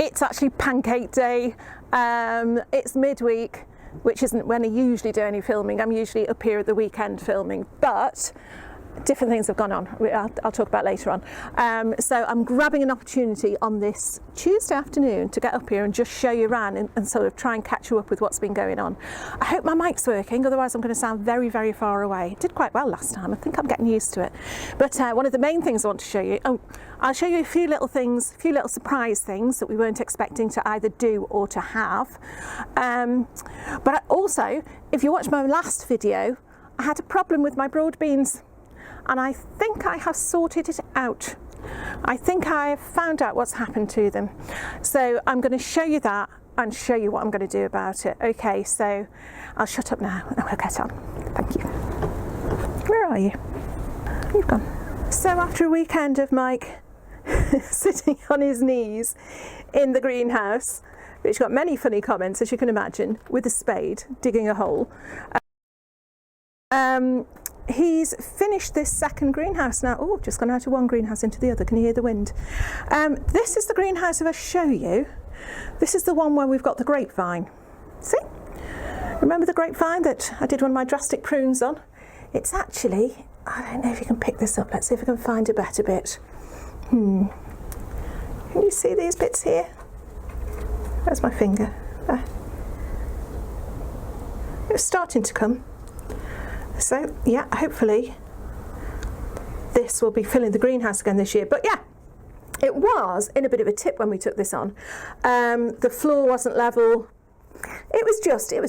It's actually pancake day. It's midweek, which isn't when I usually do any filming. I'm usually up here at the weekend filming, but different things have gone on. I'll talk about later on. So I'm grabbing an opportunity on this Tuesday afternoon to get up here and just show you around and sort of try and catch you up with what's been going on. I hope my mic's working, otherwise I'm going to sound very, very far away. It did quite well last time. I think I'm getting used to it. But one of the main things I want to show you, I'll show you a few little things, a few little surprise things that we weren't expecting to either do or to have. But also, if you watched my last video, I had a problem with my broad beans. And I think I have sorted it out. I think I have found out what's happened to them. So I'm going to show you that and show you what I'm going to do about it. Okay, so I'll shut up now and I'll get on. Thank you. Where are you? You've gone. So after a weekend of Mike sitting on his knees in the greenhouse, which got many funny comments, as you can imagine, with a spade, digging a hole, he's finished this second greenhouse now. Oh, just gone out of one greenhouse into the other. Can you hear the wind? This is the greenhouse if I show you. This is the one where we've got the grapevine. See? Remember the grapevine that I did one of my drastic prunes on? It's actually, I don't know if you can pick this up. Let's see if I can find a better bit. Can you see these bits here? Where's my finger? There. It's starting to come. So yeah, hopefully this will be filling the greenhouse again this year. But yeah, it was in a bit of a tip when we took this on. The floor wasn't level. It was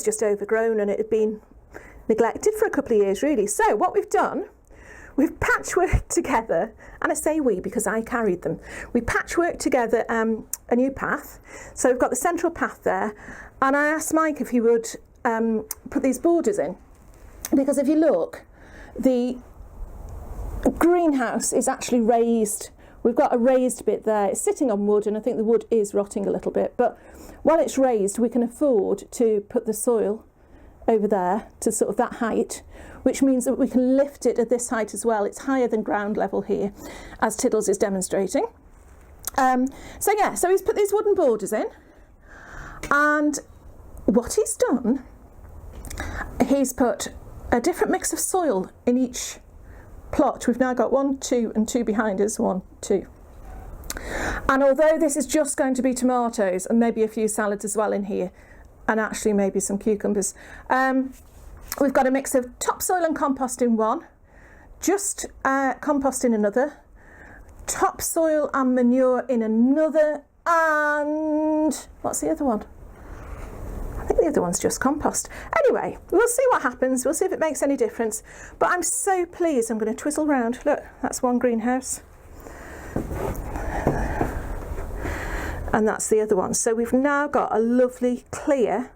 just overgrown and it had been neglected for a couple of years really. So what we've done, we've patchworked together, and I say we because I carried them. We patchworked together a new path. So we've got the central path there, and I asked Mike if he would put these borders in. Because if you look, the greenhouse is actually raised. We've got a raised bit there. It's sitting on wood, and I think the wood is rotting a little bit. But while it's raised, we can afford to put the soil over there to sort of that height, which means that we can lift it at this height as well. It's higher than ground level here, as Tiddles is demonstrating. So yeah, so he's put these wooden borders in, and what he's done, he's put a different mix of soil in each plot. We've now got 1, 2 and 2 behind us, 1, 2. And although this is just going to be tomatoes and maybe a few salads as well in here, and actually maybe some cucumbers, we've got a mix of topsoil and compost in one, just compost in another, topsoil and manure in another, and what's the other one? I think the other one's just compost. Anyway, we'll see what happens. We'll see if it makes any difference. But I'm so pleased. I'm going to twizzle round. Look, that's one greenhouse. And that's the other one. So we've now got a lovely, clear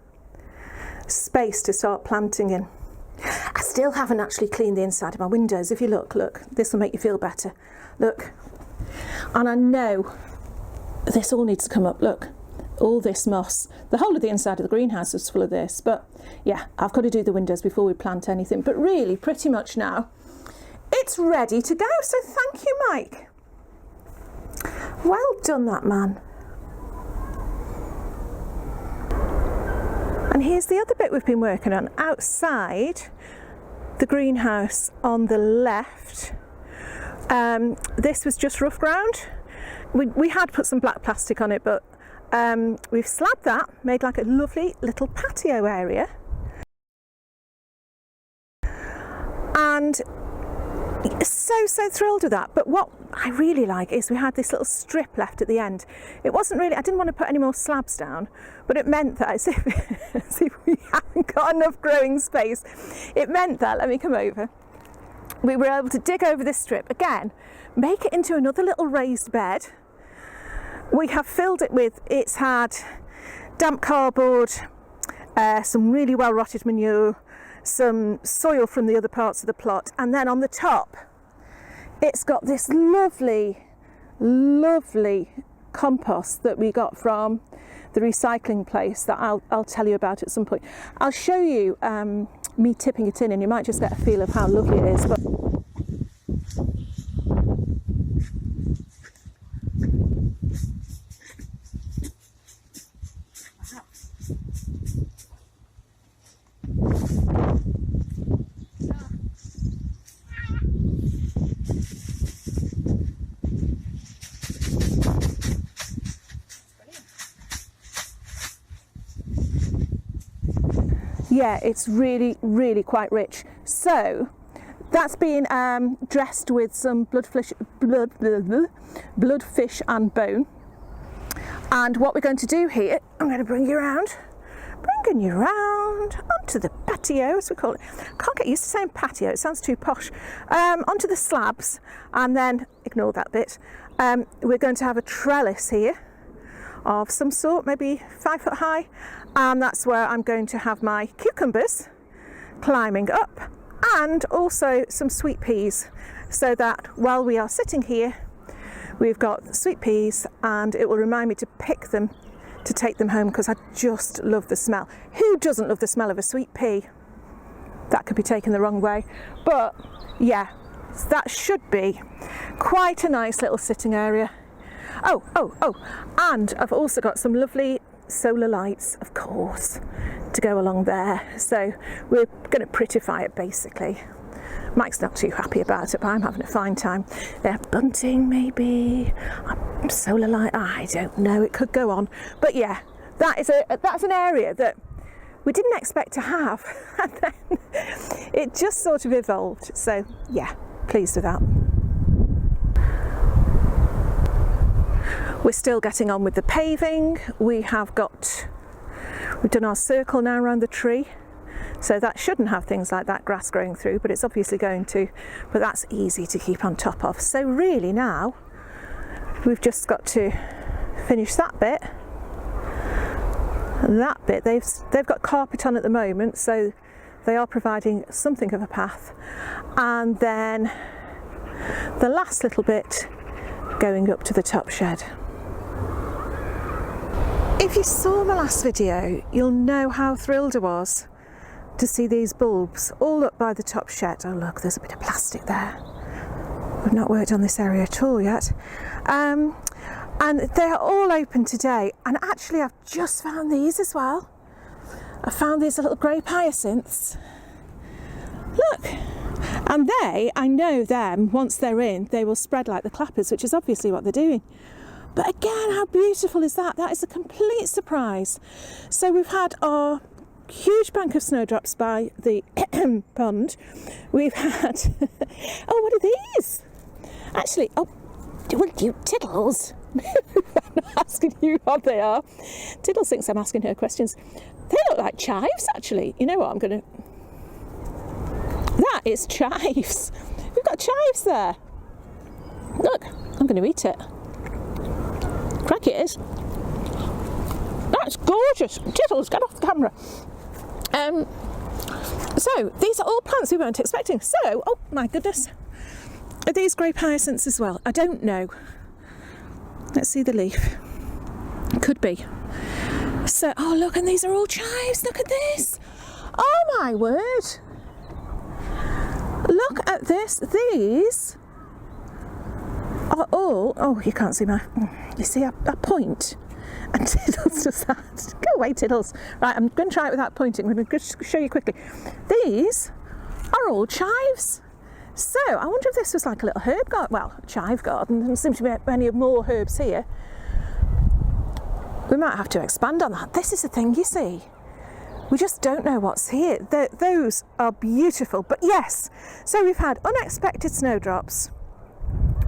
space to start planting in. I still haven't actually cleaned the inside of my windows. If you look, this will make you feel better. Look. And I know this all needs to come up. Look. All this moss. The whole of the inside of the greenhouse is full of this, but yeah, I've got to do the windows before we plant anything. But really, pretty much now, it's ready to go. So thank you, Mike. Well done, that man. And here's the other bit we've been working on outside the greenhouse on the left. This was just rough ground. We had put some black plastic on it, but we've slabbed that, made like a lovely little patio area. And so thrilled with that. But what I really like is we had this little strip left at the end. It wasn't really, I didn't want to put any more slabs down, but it meant that as if we haven't got enough growing space, it meant that, let me come over, we were able to dig over this strip again, make it into another little raised bed. We have filled it with, it's had damp cardboard, some really well rotted manure, some soil from the other parts of the plot, and then on the top it's got this lovely compost that we got from the recycling place that I'll tell you about at some point. I'll show you me tipping it in, and you might just get a feel of how lovely it is. But yeah, it's really, really quite rich. So that's been dressed with some bloodfish and bone. And what we're going to do here, I'm going to bringing you around onto the patio, as we call it. Can't get used to saying patio, it sounds too posh. Onto the slabs, and then ignore that bit. We're going to have a trellis here of some sort, maybe 5 foot high, and that's where I'm going to have my cucumbers climbing up, and also some sweet peas, so that while we are sitting here, we've got sweet peas, and it will remind me to pick them to take them home, because I just love the smell. Who doesn't love the smell of a sweet pea? That could be taken the wrong way, but yeah, that should be quite a nice little sitting area. Oh, and I've also got some lovely solar lights, of course, to go along there. So we're going to prettify it, basically. Mike's not too happy about it, but I'm having a fine time. They're bunting, maybe, solar light, I don't know, it could go on. But yeah, that's an area that we didn't expect to have, and then it just sort of evolved. So yeah, pleased with that. We're still getting on with the paving. We've done our circle now around the tree, so that shouldn't have things like that grass growing through, but it's obviously going to, but that's easy to keep on top of. So really now we've just got to finish that bit and that bit. They've got carpet on at the moment, so they are providing something of a path, and then the last little bit going up to the top shed. If you saw my last video, you'll know how thrilled I was to see these bulbs all up by the top shed. Oh look, there's a bit of plastic there. We've not worked on this area at all yet. And they're all open today. And actually I've just found these as well. I found these little grape hyacinths. Look. And I know them, once they're in, they will spread like the clappers, which is obviously what they're doing. But again, how beautiful is that? That is a complete surprise. So we've had our huge bank of snowdrops by the pond. We've had, oh, what are these? Actually, oh, well, you Tiddles. I'm not asking you what they are. Tiddles thinks I'm asking her questions. They look like chives, actually. You know what, that is chives. We've got chives there. Look, I'm going to eat it. Crack it is. That's gorgeous. Tiddles, get off the camera. So these are all plants we weren't expecting. So, oh my goodness, are these grape hyacinths as well? I don't know. Let's see the leaf. Could be. So, oh look, and these are all chives. Look at this. Oh my word. Look at this. These are all, oh, you can't see you see, I point and Tiddles does that. Go away, Tiddles. Right, I'm going to try it without pointing. I'm going to show you quickly. These are all chives. So I wonder if this was like a little herb garden, well, a chive garden. There seems to be any more herbs here. We might have to expand on that. This is the thing, you see. We just don't know what's here. Those are beautiful, but yes. So we've had unexpected snowdrops,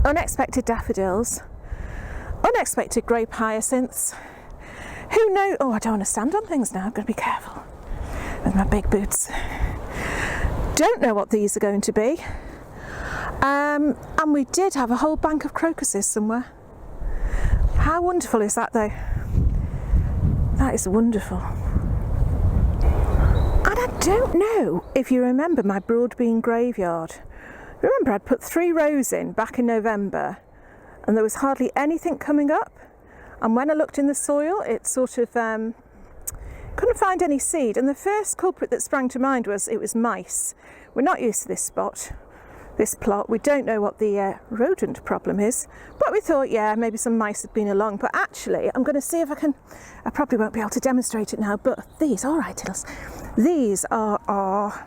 unexpected daffodils, unexpected grape hyacinths. Who knows? Oh, I don't want to stand on things now. I've got to be careful with my big boots. Don't know what these are going to be. And we did have a whole bank of crocuses somewhere. How wonderful is that, though? That is wonderful. And I don't know if you remember my Broadbean graveyard. Remember, I'd put 3 rows in back in November, and there was hardly anything coming up. And when I looked in the soil, it sort of couldn't find any seed. And the first culprit that sprang to mind was it was mice. We're not used to this plot. We don't know what the rodent problem is, but we thought, yeah, maybe some mice had been along. But actually, I'm going to see if I can. I probably won't be able to demonstrate it now, but these, all right, Tiddles, these are our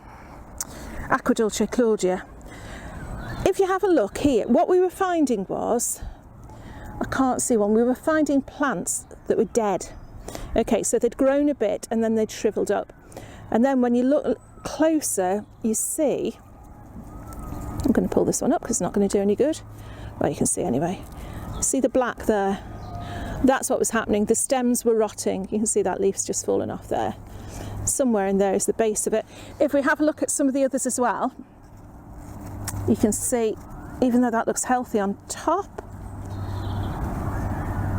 Aquadulce Claudia. If you have a look here, what we were finding was, I can't see one, we were finding plants that were dead. Okay, so they'd grown a bit and then they'd shriveled up. And then when you look closer, you see, I'm going to pull this one up because it's not going to do any good. Well, you can see anyway. See the black there? That's what was happening. The stems were rotting. You can see that leaf's just fallen off there. Somewhere in there is the base of it. If we have a look at some of the others as well, you can see, even though that looks healthy on top,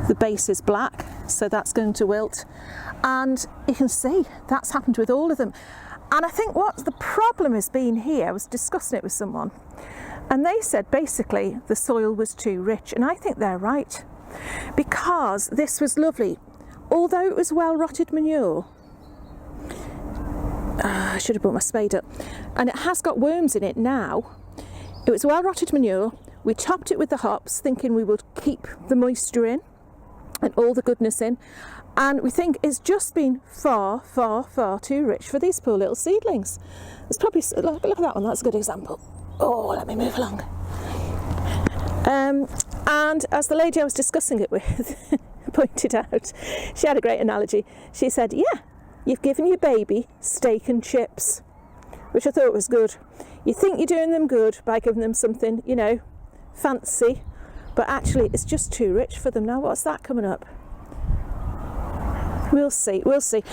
the base is black, so that's going to wilt. And you can see that's happened with all of them. And I think what the problem has been here, I was discussing it with someone, and they said basically the soil was too rich, and I think they're right, because this was lovely. Although it was well rotted manure, I should have brought my spade up, and it has got worms in it now. It was well rotted manure. We topped it with the hops, thinking we would keep the moisture in and all the goodness in, and we think it's just been far, far, far too rich for these poor little seedlings. It's probably, look at that one, that's a good example. Oh, let me move along. And as the lady I was discussing it with pointed out, she had a great analogy. She said, yeah, you've given your baby steak and chips, which I thought was good. You think you're doing them good by giving them something, you know, fancy, but actually it's just too rich for them. Now, what's that coming up? We'll see, we'll see.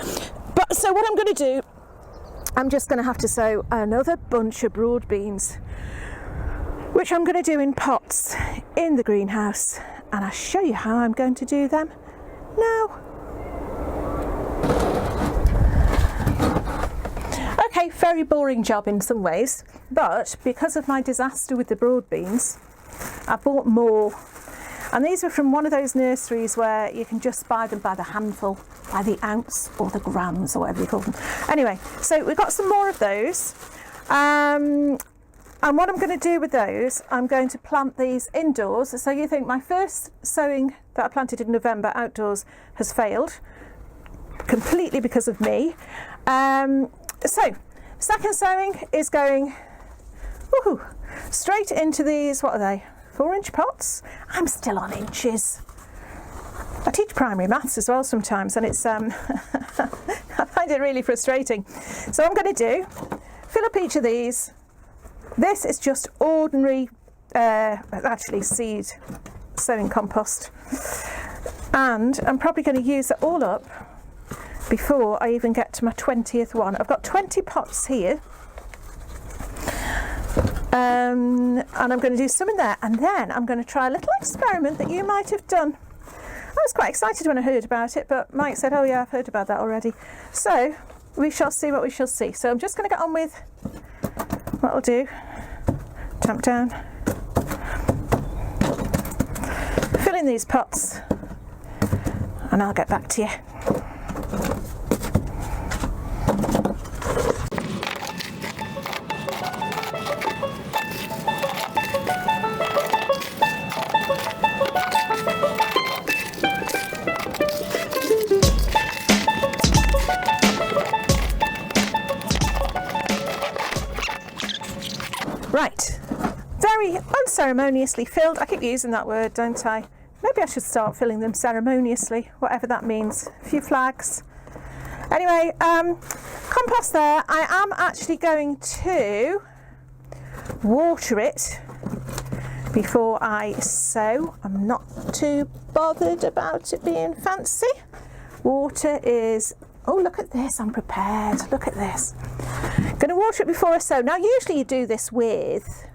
But so what I'm going to do, I'm just going to have to sow another bunch of broad beans, which I'm going to do in pots in the greenhouse, and I'll show you how I'm going to do them now. Okay, very boring job in some ways, but because of my disaster with the broad beans, I bought more. And these were from one of those nurseries where you can just buy them by the handful, by the ounce, or the grams, or whatever you call them. Anyway, so we've got some more of those. And what I'm going to do with those, I'm going to plant these indoors. So you think my first sowing that I planted in November outdoors has failed, completely because of me. So, second sowing is going straight into these, what are they, 4-inch pots? I'm still on inches. I teach primary maths as well sometimes, and it's I find it really frustrating. So what I'm going to do, fill up each of these. This is just ordinary, actually seed sowing compost, and I'm probably going to use it all up before I even get to my 20th one. I've got 20 pots here, and I'm going to do some in there, and then I'm going to try a little experiment that you might have done. I was quite excited when I heard about it, but Mike said, oh yeah, I've heard about that already. So we shall see what we shall see. So I'm just going to get on with what I'll do. Tamp down, fill in these pots, and I'll get back to you. Right, very unceremoniously filled. I keep using that word, don't I? Maybe I should start filling them ceremoniously, whatever that means. A few flags. Anyway, compost there. I am actually going to water it before I sow. I'm not too bothered about it being fancy. Water is, oh, look at this, I'm prepared. Look at this. Going to water it before I sow. Now, usually you do this with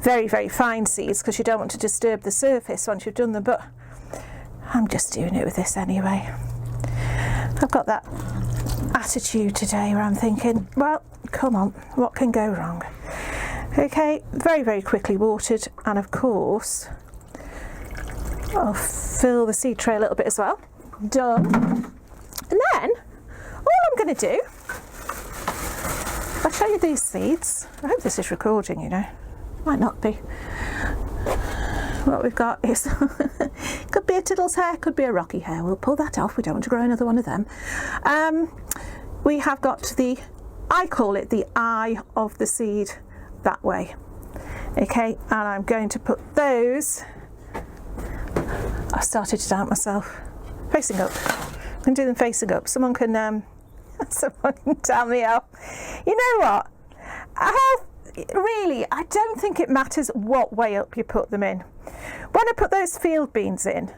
very, very fine seeds because you don't want to disturb the surface once you've done them, but I'm just doing it with this anyway. I've got that attitude today where I'm thinking, well, come on, what can go wrong? Okay, very, very quickly watered, and of course I'll fill the seed tray a little bit as well. Done. And then all I'm going to do, I'll show you these seeds. I hope this is recording, you know. Might not be. What we've got is, could be a tiddle's hair, could be a rocky hair. We'll pull that off. We don't want to grow another one of them. We have got the, I call it the eye of the seed that way. Okay, and I'm going to put those, I started to doubt myself, facing up. I can do them facing up. Someone can Someone can tell me off. You know what? Really, I don't think it matters what way up you put them in. When I put those field beans in,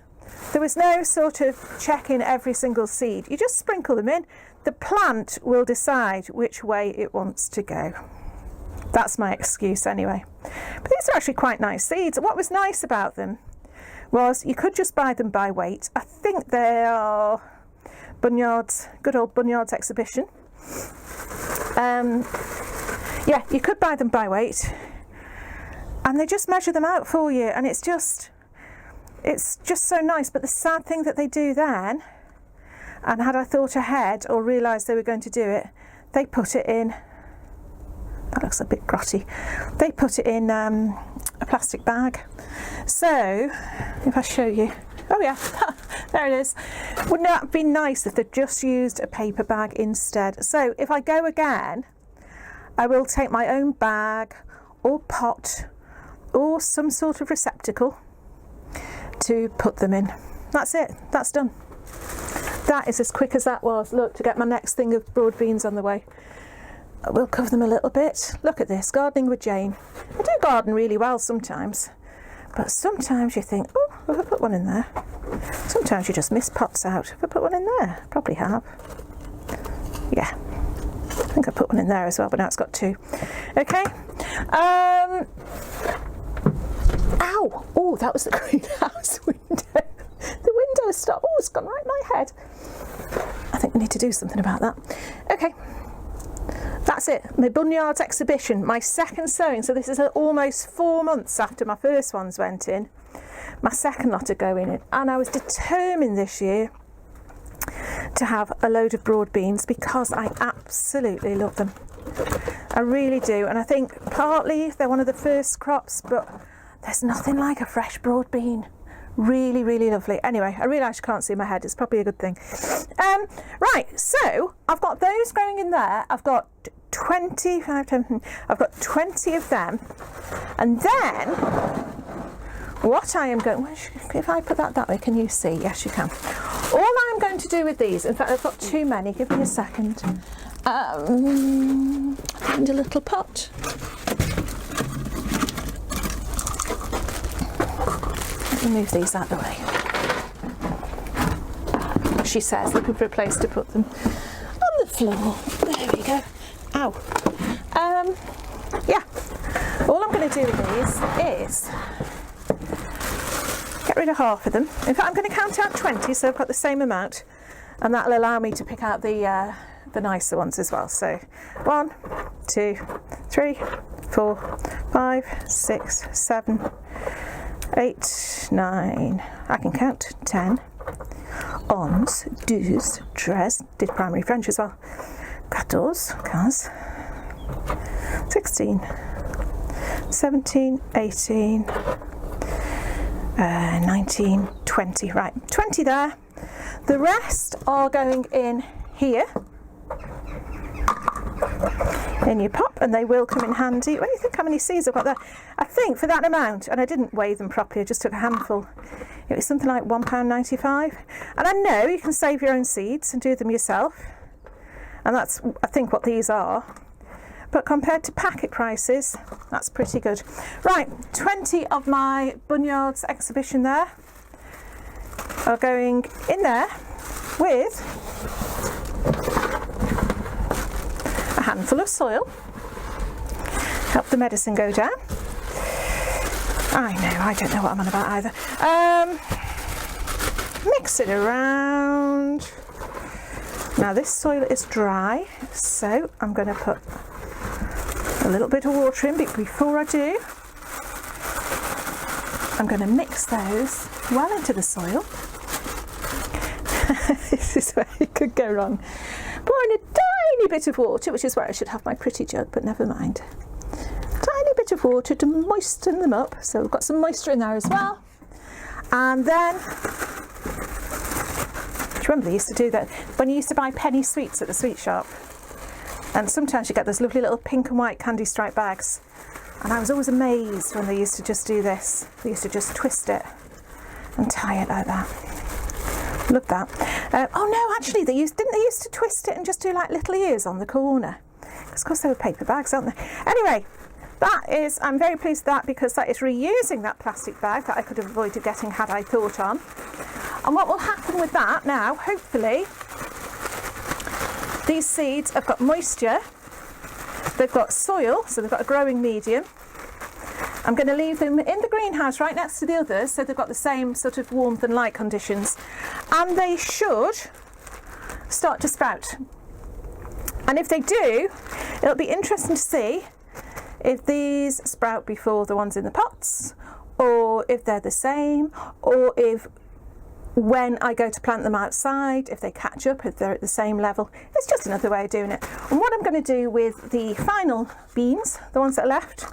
there was no sort of checking every single seed. You just sprinkle them in. The plant will decide which way it wants to go. That's my excuse anyway. But these are actually quite nice seeds. What was nice about them was you could just buy them by weight. I think they are Bunyard's, good old Bunyard's Exhibition. Yeah, you could buy them by weight, and they just measure them out for you, and it's just so nice. But the sad thing that they do then, and had I thought ahead or realised they were going to do it, they put it in, that looks a bit grotty, they put it in a plastic bag. So if I show you, oh yeah, there it is. Wouldn't that be nice if they'd just used a paper bag instead? So if I go again, I will take my own bag or pot or some sort of receptacle to put them in. That's it, that's done. That is as quick as that was. Look, to get my next thing of broad beans on the way. We'll cover them a little bit. Look at this, gardening with Jane. I do garden really well sometimes, but sometimes you think, oh, have I put one in there? Sometimes you just miss pots out. Have I put one in there? Probably have. Yeah. I think I put one in there as well, but now it's got two. Okay. Ow! Oh, that was the greenhouse window. The window stopped. Oh, it's gone right in my head. I think we need to do something about that. Okay. That's it. My Bunyard's Exhibition. My second sowing. So this is almost 4 months after my first ones went in. My second lot are going in. And I was determined this year to have a load of broad beans because I absolutely love them. I really do, and I think partly they're one of the first crops, but there's nothing like a fresh broad bean. Really, really lovely. Anyway, I realise you can't see my head. It's probably a good thing. Right, so I've got those growing in there. I've got 20 of them, and then what I am going, if I put that way, can you see? Yes, you can. All I'm going to do with these, in fact, I've got too many. Give me a second. Find a little pot. Let me move these out of the way. She says, looking for a place to put them. On the floor. There we go. Ow. Yeah. All I'm going to do with these is get rid of half of them. In fact, I'm going to count out 20, so I've got the same amount, and that'll allow me to pick out the nicer ones as well. So 1, 2, 3, 4, 5, 6, 7, 8, 9. I can count 10. 11, 12, 13. Did primary French as well. 14, 16, 17, 18. 19, 20, right, 20 there. The rest are going in here in your pot, and they will come in handy. What do you think how many seeds I've got there? I think for that amount, and I didn't weigh them properly, I just took a handful, it was something like £1.95. And I know you can save your own seeds and do them yourself, and that's, I think, what these are. But compared to packet prices, that's pretty good. Right, 20 of my Bunyard's Exhibition there are going in there with a handful of soil. Help the medicine go down. I know, I don't know what I'm on about either. Mix it around. Now this soil is dry, so I'm going to put a little bit of water in, but before I do, I'm going to mix those well into the soil. This is where it could go wrong. Pouring a tiny bit of water, which is where I should have my pretty jug, but never mind. Tiny bit of water to moisten them up, so we've got some moisture in there as well. And then, do you remember they used to do that when you used to buy penny sweets at the sweet shop? And sometimes you get those lovely little pink and white candy stripe bags. And I was always amazed when they used to just do this. They used to just twist it and tie it like that. Love that. Oh no, actually didn't they used to twist it and just do like little ears on the corner? Because of course they were paper bags, aren't they? Anyway, I'm very pleased with that, because that is reusing that plastic bag that I could have avoided getting had I thought on. And what will happen with that now, hopefully, these seeds have got moisture, they've got soil, so they've got a growing medium. I'm going to leave them in the greenhouse right next to the others, so they've got the same sort of warmth and light conditions, and they should start to sprout. And if they do, it'll be interesting to see if these sprout before the ones in the pots, or if they're the same, or if when I go to plant them outside, if they catch up, if they're at the same level. It's just another way of doing it. And what I'm going to do with the final beans, the ones that are left,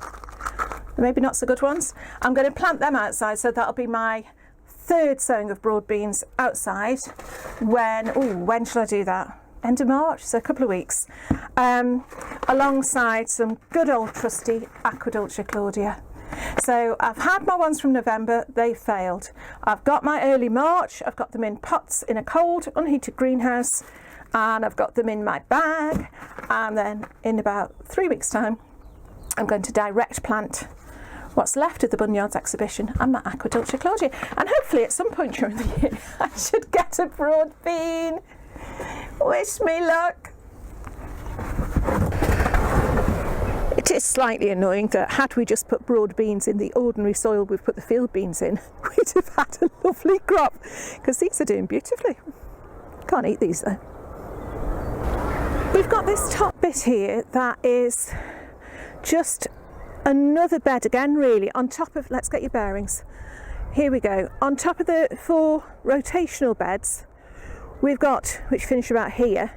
maybe not so good ones, I'm going to plant them outside, so that'll be my third sowing of broad beans outside. When shall I do that? End of March, so a couple of weeks, alongside some good old trusty Aquadulture Claudia. So I've had my ones from November, they failed. I've got my early March, I've got them in pots in a cold, unheated greenhouse, and I've got them in my bag, and then in about 3 weeks' time, I'm going to direct plant what's left of the Bunyards exhibition and my Aquadulture Claudia. And hopefully at some point during the year, I should get a broad bean. Wish me luck. It is slightly annoying that had we just put broad beans in the ordinary soil we've put the field beans in, we'd have had a lovely crop, because these are doing beautifully. Can't eat these though. We've got this top bit here that is just another bed again, really, on top of, let's get your bearings. Here we go. On top of the 4 rotational beds, we've got, which finish about here,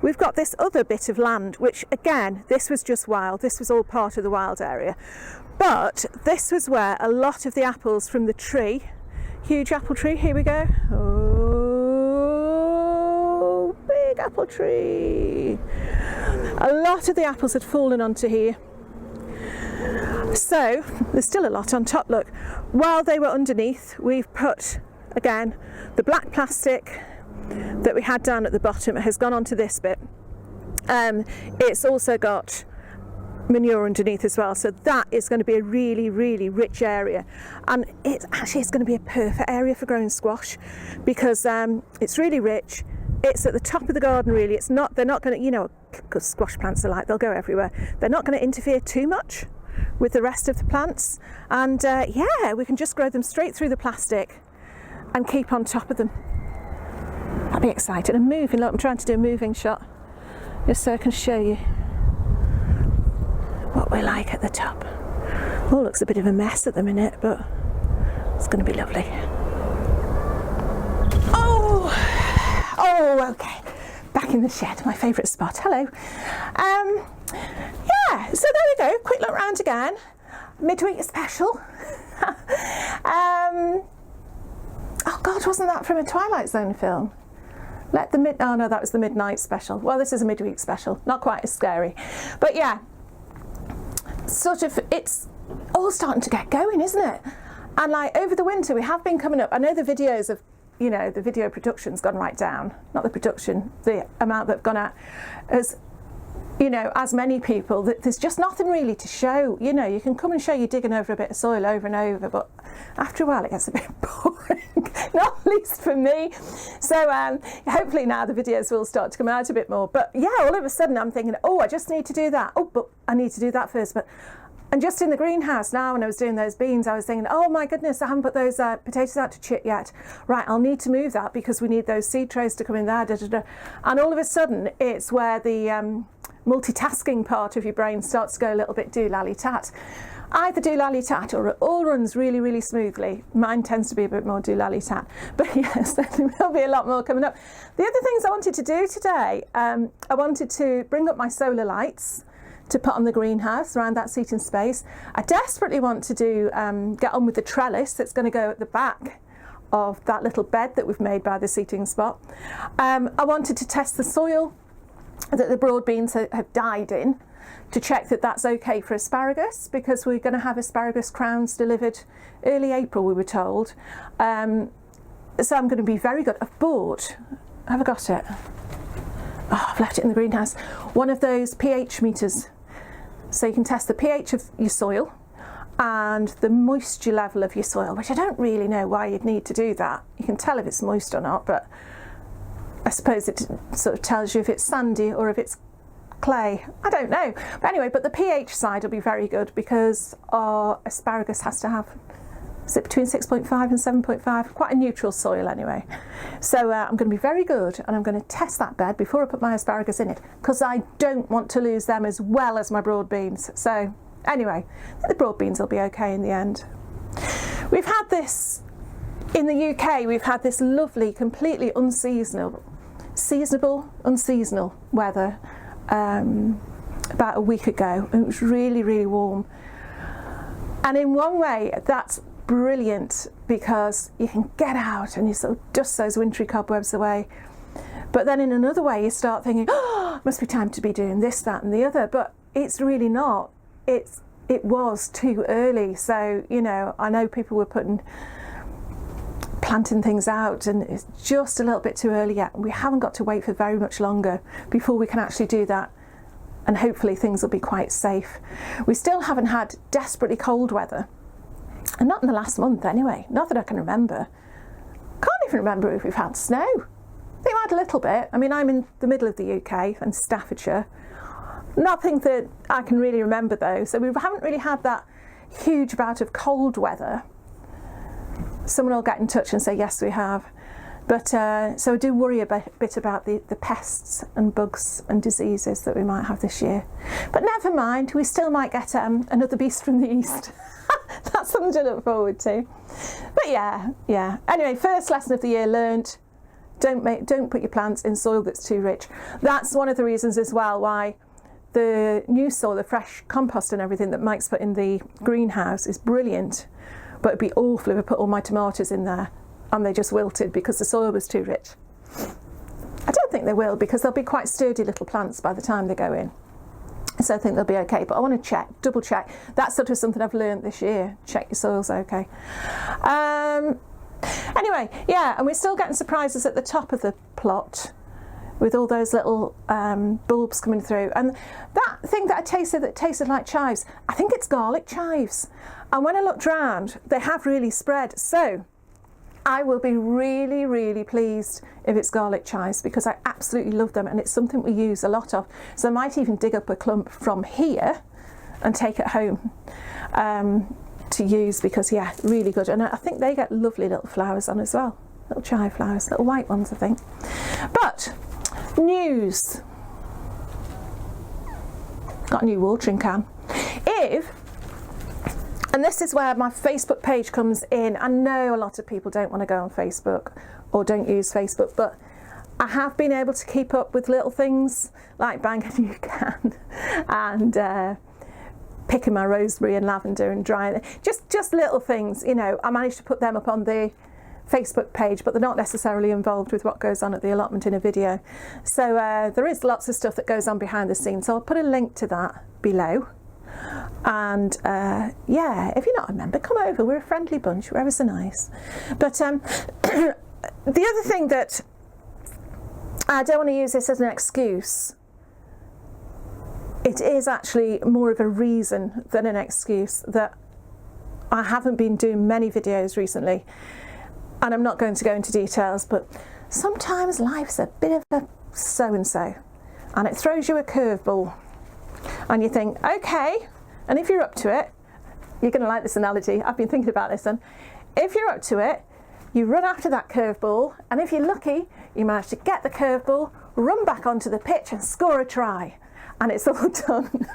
we've got this other bit of land, which again, this was just wild. This was all part of the wild area. But this was where a lot of the apples from the tree, huge apple tree, here we go. Oh, big apple tree. A lot of the apples had fallen onto here. So there's still a lot on top, look. While they were underneath, we've put, again, the black plastic that we had down at the bottom has gone onto this bit. It's also got manure underneath as well, so that is going to be a really, really rich area, and it's going to be a perfect area for growing squash, because it's really rich. It's at the top of the garden, really. They're not going to, you know, because squash plants are like, they'll go everywhere. They're not going to interfere too much with the rest of the plants, and yeah, we can just grow them straight through the plastic and keep on top of them. I'll be excited. I'm moving, look, I'm trying to do a moving shot just so I can show you what we're like at the top. Oh, looks a bit of a mess at the minute, but it's going to be lovely. Oh, okay. Back in the shed, my favourite spot. Hello. Yeah, so there we go. Quick look round again. Midweek special. Oh God, wasn't that from a Twilight Zone film? Oh no, that was the midnight special. Well, this is a midweek special. Not quite as scary. But yeah, sort of, it's all starting to get going, isn't it? And like over the winter, we have been coming up. I know the videos of, you know, the video production's gone right down. Not the production, the amount that have gone out. As you know, as many people, there's just nothing really to show. You know, you can come and show you digging over a bit of soil over and over, but after a while it gets a bit boring, not least for me. So hopefully now the videos will start to come out a bit more. But yeah, all of a sudden I'm thinking, oh, I just need to do that. Oh, but I need to do that first. And just in the greenhouse now, when I was doing those beans, I was thinking, oh my goodness, I haven't put those potatoes out to chit yet. Right, I'll need to move that because we need those seed trays to come in there. Da, da, da. And all of a sudden, it's where the multitasking part of your brain starts to go a little bit do-lally-tat. Either do-lally-tat or it all runs really, really smoothly. Mine tends to be a bit more do-lally-tat. But yes, there will be a lot more coming up. The other things I wanted to do today, I wanted to bring up my solar lights to put on the greenhouse around that seating space. I desperately want to do get on with the trellis that's going to go at the back of that little bed that we've made by the seating spot. I wanted to test the soil that the broad beans have died in to check that that's okay for asparagus, because we're going to have asparagus crowns delivered early April, we were told. So I'm going to be very good. I've bought, have I got it? Oh, I've left it in the greenhouse. One of those pH meters. So you can test the pH of your soil and the moisture level of your soil, which I don't really know why you'd need to do that. You can tell if it's moist or not, but I suppose it sort of tells you if it's sandy or if it's clay. I don't know. But anyway, but the pH side will be very good because our asparagus has to have, is it between 6.5 and 7.5? Quite a neutral soil anyway. So I'm going to be very good, and I'm going to test that bed before I put my asparagus in it, because I don't want to lose them as well as my broad beans. So anyway, the broad beans will be okay in the end. We've had this, in the UK, we've had this lovely, completely unseasonal weather about a week ago. It was really, really warm. And in one way, that's brilliant because you can get out and you sort of dust those wintry cobwebs away. But then in another way, you start thinking, oh, it must be time to be doing this, that and the other. But it's really not. It was too early. So, you know, I know people were planting things out, and it's just a little bit too early yet. We haven't got to wait for very much longer before we can actually do that. And hopefully things will be quite safe. We still haven't had desperately cold weather. And not in the last month anyway, not that I can remember. Can't even remember if we've had snow. I think we had a little bit. I mean, I'm in the middle of the UK and Staffordshire. Nothing that I can really remember though. So we haven't really had that huge bout of cold weather. Someone will get in touch and say, yes, we have. But so I do worry a bit about the pests and bugs and diseases that we might have this year. But never mind, we still might get another beast from the east. That's something to look forward to. But yeah. Anyway, first lesson of the year learned: don't put your plants in soil that's too rich. That's one of the reasons as well why the new soil, the fresh compost and everything that Mike's put in the greenhouse is brilliant. But it'd be awful if I put all my tomatoes in there and they just wilted because the soil was too rich. I don't think they will, because they'll be quite sturdy little plants by the time they go in. So I think they'll be okay, but I want to double check. That's sort of something I've learned this year. Check your soil's okay. Anyway, yeah, and we're still getting surprises at the top of the plot with all those little bulbs coming through. And that thing that I tasted that tasted like chives, I think it's garlic chives. And when I looked round, they have really spread. So I will be really, really pleased if it's garlic chives, because I absolutely love them and it's something we use a lot of. So I might even dig up a clump from here and take it home to use, because yeah, really good. And I think they get lovely little flowers on as well. Little chive flowers, little white ones, I think. But news. Got a new watering can. And this is where my Facebook page comes in. I know a lot of people don't want to go on Facebook or don't use Facebook, but I have been able to keep up with little things like buying a new can and picking my rosemary and lavender and drying it. Just little things, you know. I managed to put them up on the Facebook page, but they're not necessarily involved with what goes on at the allotment in a video. So there is lots of stuff that goes on behind the scenes. So I'll put a link to that below. And yeah, if you're not a member, come over. We're a friendly bunch. We're ever so nice. But the other thing that I don't want to use this as an excuse. It is actually more of a reason than an excuse that I haven't been doing many videos recently. And I'm not going to go into details, but sometimes life's a bit of a so-and-so. And it throws you a curveball. And you think, okay, and if you're up to it, you're going to like this analogy. I've been thinking about this, and if you're up to it, you run after that curveball, and if you're lucky, you manage to get the curveball, run back onto the pitch and score a try, and it's all done.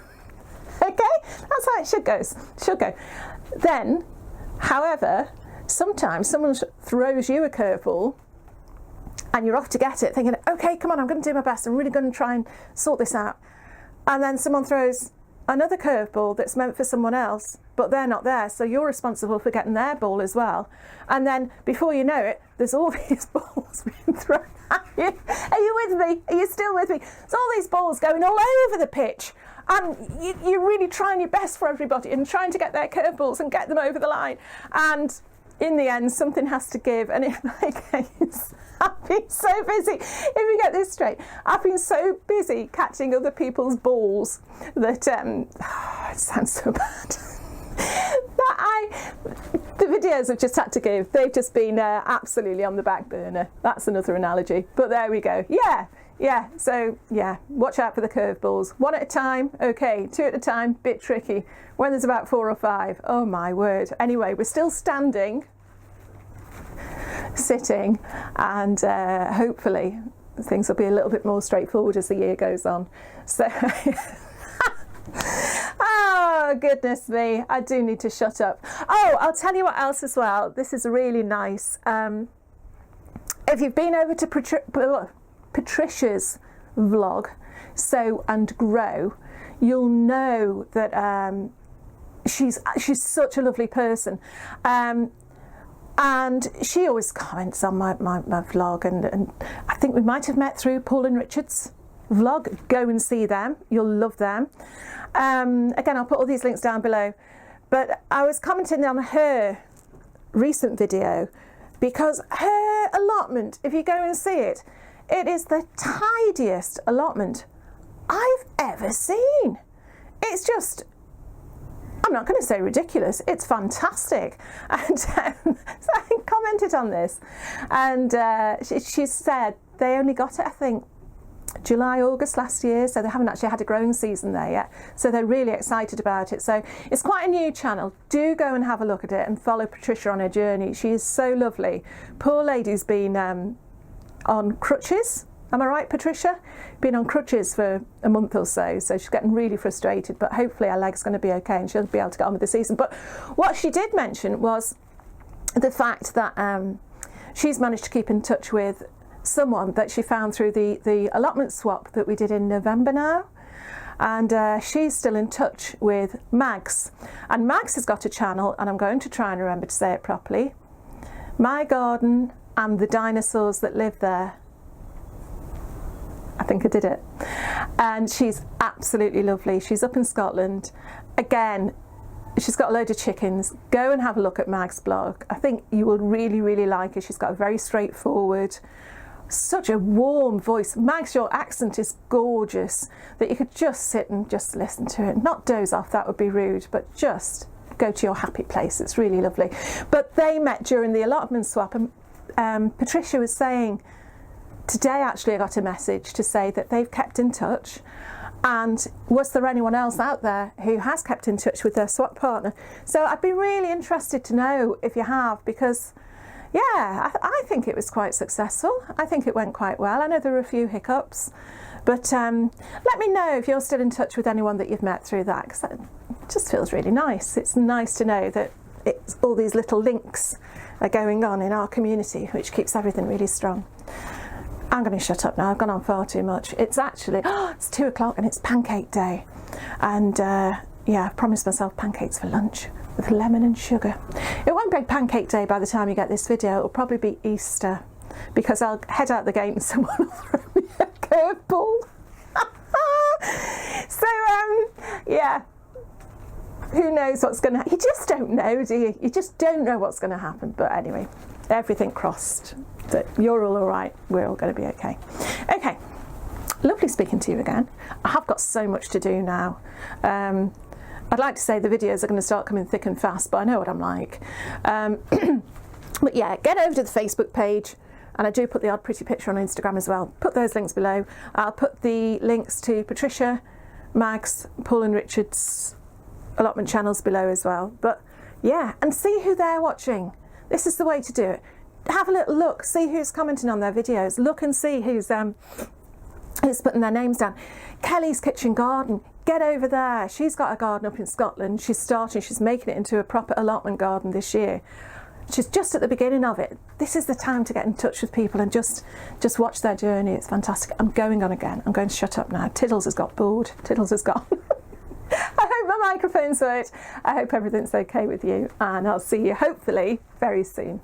Okay, that's how it should go. Then, however, sometimes someone throws you a curveball, and you're off to get it, thinking, okay, come on, I'm going to do my best. I'm really going to try and sort this out. And then someone throws another curveball that's meant for someone else, but they're not there, so you're responsible for getting their ball as well. And then before you know it, there's all these balls being thrown at you. Are you with me? Are you still with me? There's all these balls going all over the pitch, and you're really trying your best for everybody and trying to get their curveballs and get them over the line. And in the end, something has to give. And in my case, I've been so busy. If we get this straight, I've been so busy catching other people's balls that it sounds so bad. The videos have just had to give. They've just been absolutely on the back burner. That's another analogy. But there we go. Yeah. So yeah, watch out for the curveballs. One at a time. Okay, two at a time. Bit tricky. When there's about 4 or 5. Oh my word. Anyway, we're still standing, sitting, and hopefully things will be a little bit more straightforward as the year goes on. So. Oh, goodness me, I do need to shut up. Oh, I'll tell you what else as well. This is really nice. If you've been over to Patricia's vlog, Sow and Grow, you'll know that she's such a lovely person. And she always comments on my vlog, and I think we might have met through Paul and Richard's vlog. Go and see them, you'll love them. Again, I'll put all these links down below, but I was commenting on her recent video because her allotment, if you go and see it, it is the tidiest allotment I've ever seen. It's just, I'm not going to say ridiculous, it's fantastic. And so I commented on this, and she said they only got it, I think, July, August last year, so they haven't actually had a growing season there yet, so they're really excited about it. So it's quite a new channel. Do go and have a look at it and follow Patricia on her journey. She is so lovely. Poor lady's been on crutches. Am I right, Patricia? Been on crutches for a month or so she's getting really frustrated, but hopefully her leg's going to be okay and she'll be able to get on with the season. But what she did mention was the fact that she's managed to keep in touch with someone that she found through the allotment swap that we did in November now, and she's still in touch with Mags, and Mags has got a channel, and I'm going to try and remember to say it properly, My Garden and the Dinosaurs That Live There. I think I did it. And she's absolutely lovely. She's up in Scotland. Again, she's got a load of chickens. Go and have a look at Mag's blog. I think you will really, really like her. She's got a very straightforward, such a warm voice. Mags, your accent is gorgeous, that you could just sit and just listen to it. Not doze off, that would be rude, but just go to your happy place. It's really lovely. But they met during the allotment swap, and Patricia was saying, today actually I got a message to say that they've kept in touch, and was there anyone else out there who has kept in touch with their swap partner? So I'd be really interested to know if you have, because yeah, I think it was quite successful. I think it went quite well. I know there were a few hiccups, but let me know if you're still in touch with anyone that you've met through that, because that just feels really nice. It's nice to know that it's all these little links are going on in our community, which keeps everything really strong. I'm going to shut up now. I've gone on far too much. It's actually, it's 2 o'clock and it's pancake day. And yeah, I've promised myself pancakes for lunch with lemon and sugar. It won't be pancake day by the time you get this video. It'll probably be Easter, because I'll head out the gate and someone will throw me a curveball. So yeah, who knows what's going to happen? You just don't know, do you? You just don't know what's going to happen. But anyway, everything crossed that you're all right, we're all going to be okay. Okay, lovely speaking to you again. I have got so much to do now. I'd like to say the videos are going to start coming thick and fast, but I know what I'm like. But yeah, get over to the Facebook page, and I do put the odd pretty picture on Instagram as well. Put those links below. I'll put the links to Patricia, Mags, Paul and Richard's allotment channels below as well. But yeah, and see who they're watching. This is the way to do it. Have a little look, see who's commenting on their videos. Look and see who's putting their names down. Kelly's Kitchen Garden, get over there. She's got a garden up in Scotland. She's making it into a proper allotment garden this year. She's just at the beginning of it. This is the time to get in touch with people and just watch their journey. It's fantastic. I'm going on again. I'm going to shut up now. Tiddles has got bored. Tiddles has gone. I hope my microphone's worked. I hope everything's okay with you, and I'll see you hopefully very soon.